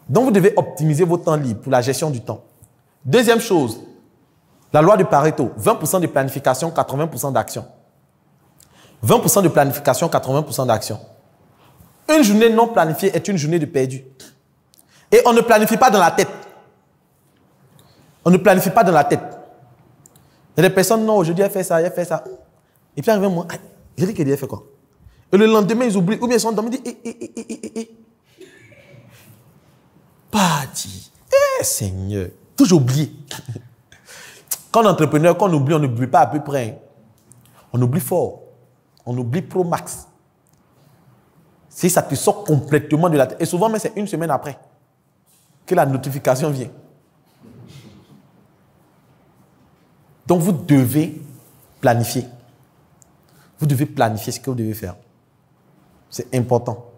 Donc, vous devez optimiser vos temps libres pour la gestion du temps. Deuxième chose, la loi de Pareto, 20% de planification, 80% d'action. 20% de planification, 80% d'action. Une journée non planifiée est une journée de perdu. Et on ne planifie pas dans la tête. On ne planifie pas dans la tête. Il y a des personnes, non, aujourd'hui, elle fait ça, elle fait ça. Et puis, arrivé moi, j'ai dit qu'elle a fait quoi? Et le lendemain, ils oublient, ou bien ils sont dormis, ils disent, Parti. Seigneur, toujours oublié. Quand on est entrepreneur, quand on n'oublie pas à peu près. On oublie fort. On oublie pro max. Si ça te sort complètement de la tête. Et souvent, mais c'est une semaine après que la notification vient. Donc, vous devez planifier. Vous devez planifier ce que vous devez faire. C'est important.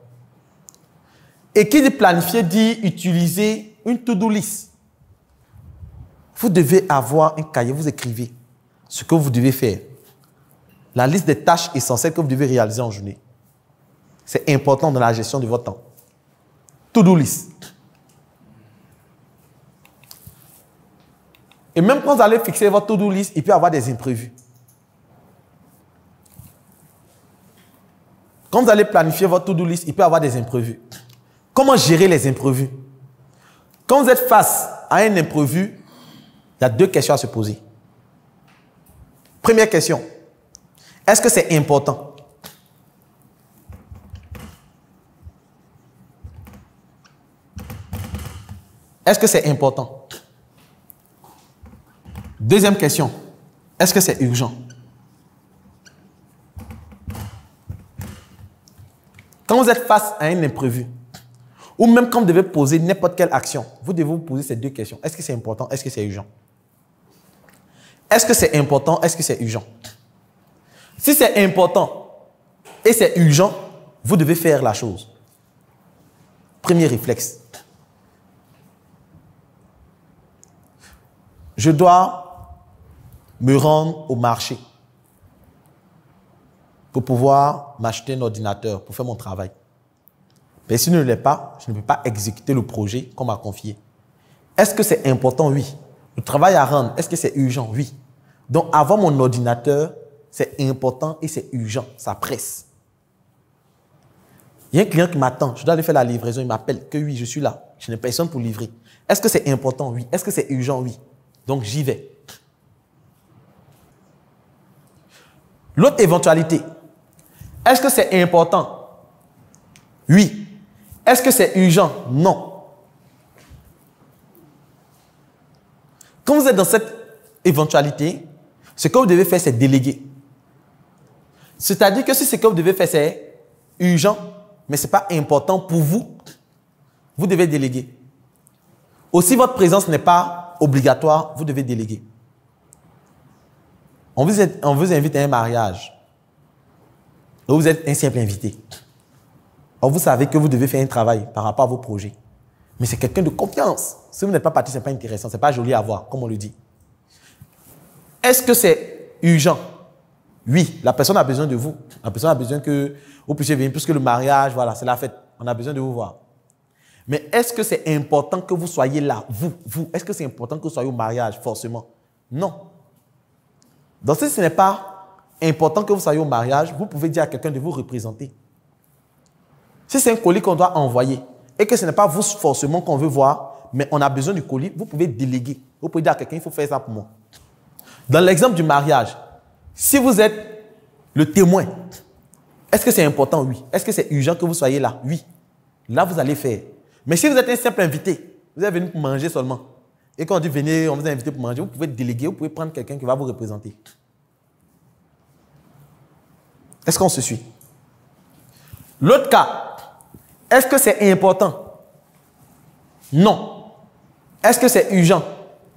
Et qui dit planifier dit utiliser une to-do list. Vous devez avoir un cahier, vous écrivez ce que vous devez faire. La liste des tâches essentielles que vous devez réaliser en journée. C'est important dans la gestion de votre temps. To-do list. Et même quand vous allez fixer votre to-do list, il peut y avoir des imprévus. Quand vous allez planifier votre to-do list, il peut y avoir des imprévus. Comment gérer les imprévus? Quand vous êtes face à un imprévu, il y a deux questions à se poser. Première question. Est-ce que c'est important? Est-ce que c'est important? Deuxième question. Est-ce que c'est urgent? Quand vous êtes face à un imprévu, ou même quand vous devez poser n'importe quelle action, vous devez vous poser ces deux questions. Est-ce que c'est important? Est-ce que c'est urgent? Est-ce que c'est important? Est-ce que c'est urgent? Si c'est important et c'est urgent, vous devez faire la chose. Premier réflexe. Je dois me rendre au marché pour pouvoir m'acheter un ordinateur pour faire mon travail. Mais si je ne l'ai pas, je ne peux pas exécuter le projet qu'on m'a confié. Est-ce que c'est important? Oui. Le travail à rendre, est-ce que c'est urgent? Oui. Donc, avoir mon ordinateur, c'est important et c'est urgent. Ça presse. Il y a un client qui m'attend. Je dois aller faire la livraison. Il m'appelle que oui, je suis là. Je n'ai personne pour livrer. Est-ce que c'est important? Oui. Est-ce que c'est urgent? Oui. Donc, j'y vais. L'autre éventualité. Est-ce que c'est important? Oui. Est-ce que c'est urgent? Non. Quand vous êtes dans cette éventualité, ce que vous devez faire, c'est déléguer. C'est-à-dire que si ce que vous devez faire, c'est urgent, mais ce n'est pas important pour vous, vous devez déléguer. Aussi, votre présence n'est pas obligatoire, vous devez déléguer. On vous invite à un mariage. Et vous êtes un simple invité. Or, vous savez que vous devez faire un travail par rapport à vos projets. Mais c'est quelqu'un de confiance. Si vous n'êtes pas parti, ce n'est pas intéressant, ce n'est pas joli à voir, comme on le dit. Est-ce que c'est urgent? Oui, la personne a besoin de vous. La personne a besoin que vous puissiez venir, puisque le mariage, voilà, c'est la fête. On a besoin de vous voir. Mais est-ce que c'est important que vous soyez là, vous? Est-ce que c'est important que vous soyez au mariage, forcément? Non. Donc, si ce n'est pas important que vous soyez au mariage, vous pouvez dire à quelqu'un de vous représenter. Si c'est un colis qu'on doit envoyer et que ce n'est pas vous forcément qu'on veut voir, mais on a besoin du colis, vous pouvez déléguer. Vous pouvez dire à quelqu'un, il faut faire ça pour moi. Dans l'exemple du mariage, si vous êtes le témoin, est-ce que c'est important? Oui. Est-ce que c'est urgent que vous soyez là? Oui. Là, vous allez faire. Mais si vous êtes un simple invité, vous êtes venu pour manger seulement, et quand on dit venez, on vous a invité pour manger, vous pouvez déléguer, vous pouvez prendre quelqu'un qui va vous représenter. Est-ce qu'on se suit? L'autre cas, est-ce que c'est important? Non. Est-ce que c'est urgent?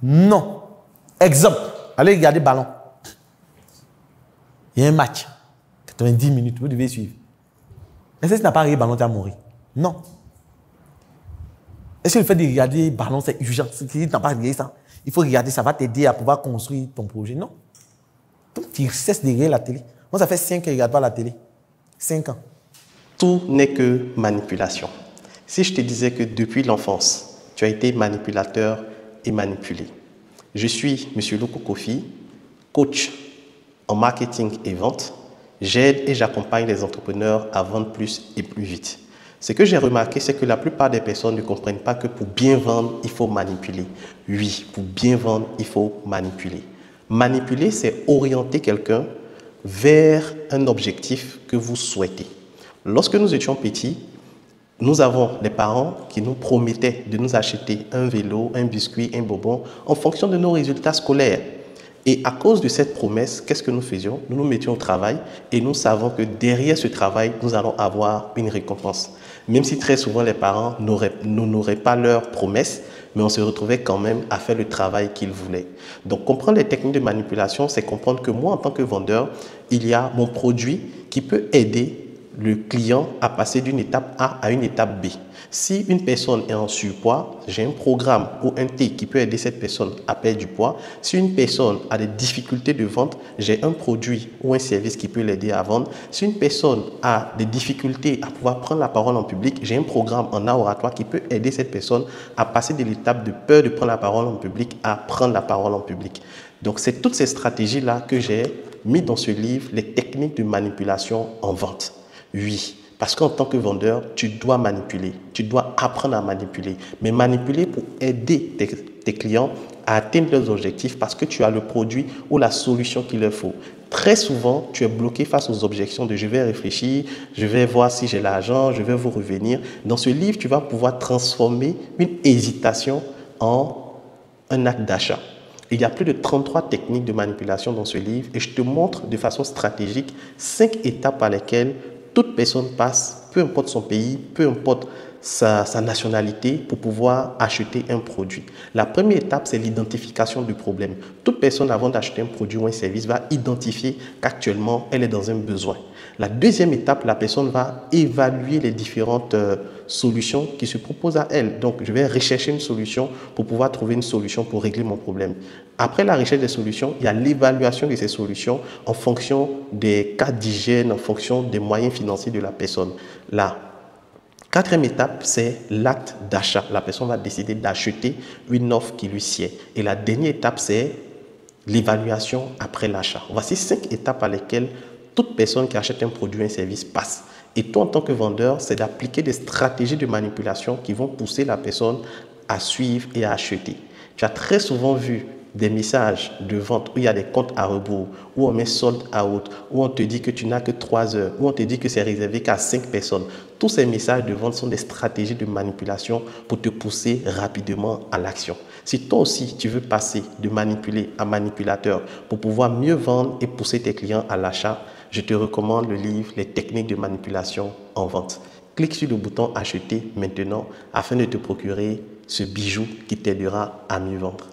Non. Exemple, allez regarder le ballon. Il y a un match, 90 minutes, vous devez suivre. Est-ce que si tu n'as pas regardé le ballon, tu vas mourir? Non. Est-ce que le fait de regarder le ballon, c'est urgent? Si tu n'as pas regardé ça, il faut regarder, ça va t'aider à pouvoir construire ton projet. Non. Donc tu cesses de regarder la télé. Moi, ça fait 5 ans que je ne regarde pas la télé. 5 ans. Tout n'est que manipulation. Si je te disais que depuis l'enfance, tu as été manipulateur et manipulé. Je suis M. Loko Kofi, coach en marketing et vente. J'aide et j'accompagne les entrepreneurs à vendre plus et plus vite. Ce que j'ai remarqué, c'est que la plupart des personnes ne comprennent pas que pour bien vendre, il faut manipuler. Oui, pour bien vendre, il faut manipuler. Manipuler, c'est orienter quelqu'un vers un objectif que vous souhaitez. Lorsque nous étions petits, nous avons des parents qui nous promettaient de nous acheter un vélo, un biscuit, un bonbon en fonction de nos résultats scolaires. Et à cause de cette promesse, qu'est-ce que nous faisions? Nous nous mettions au travail et nous savons que derrière ce travail, nous allons avoir une récompense. Même si très souvent les parents n'honoraient pas leurs promesses, mais on se retrouvait quand même à faire le travail qu'ils voulaient. Donc comprendre les techniques de manipulation, c'est comprendre que moi, en tant que vendeur, il y a mon produit qui peut aider le client à passer d'une étape A à une étape B. Si une personne est en surpoids, j'ai un programme ou un thé qui peut aider cette personne à perdre du poids. Si une personne a des difficultés de vente, j'ai un produit ou un service qui peut l'aider à vendre. Si une personne a des difficultés à pouvoir prendre la parole en public, j'ai un programme en art oratoire qui peut aider cette personne à passer de l'étape de peur de prendre la parole en public à prendre la parole en public. Donc, c'est toutes ces stratégies-là que j'ai mis dans ce livre, les techniques de manipulation en vente. Oui, parce qu'en tant que vendeur, tu dois manipuler, tu dois apprendre à manipuler, mais manipuler pour aider tes clients à atteindre leurs objectifs parce que tu as le produit ou la solution qu'il leur faut. Très souvent, tu es bloqué face aux objections de « je vais réfléchir, je vais voir si j'ai l'argent, je vais vous revenir ». Dans ce livre, tu vas pouvoir transformer une hésitation en un acte d'achat. Il y a plus de 33 techniques de manipulation dans ce livre et je te montre de façon stratégique 5 étapes par lesquelles toute personne passe, peu importe son pays, peu importe sa nationalité, pour pouvoir acheter un produit. La première étape, c'est l'identification du problème. Toute personne, avant d'acheter un produit ou un service, va identifier qu'actuellement, elle est dans un besoin. La deuxième étape, la personne va évaluer les différentes solutions qui se proposent à elle. Donc, je vais rechercher une solution pour pouvoir trouver une solution pour régler mon problème. Après la recherche des solutions, il y a l'évaluation de ces solutions en fonction des cas d'hygiène, en fonction des moyens financiers de la personne. La quatrième étape, c'est l'acte d'achat. La personne va décider d'acheter une offre qui lui sied. Et la dernière étape, c'est l'évaluation après l'achat. Voici 5 étapes par lesquelles toute personne qui achète un produit ou un service passe. Et toi, en tant que vendeur, c'est d'appliquer des stratégies de manipulation qui vont pousser la personne à suivre et à acheter. Tu as très souvent vu des messages de vente où il y a des comptes à rebours, où on met sold out, où on te dit que tu n'as que 3 heures, où on te dit que c'est réservé qu'à 5 personnes. Tous ces messages de vente sont des stratégies de manipulation pour te pousser rapidement à l'action. Si toi aussi tu veux passer de manipulé à manipulateur pour pouvoir mieux vendre et pousser tes clients à l'achat, je te recommande le livre « Les techniques de manipulation en vente ». Clique sur le bouton « Acheter maintenant » afin de te procurer ce bijou qui t'aidera à mieux vendre.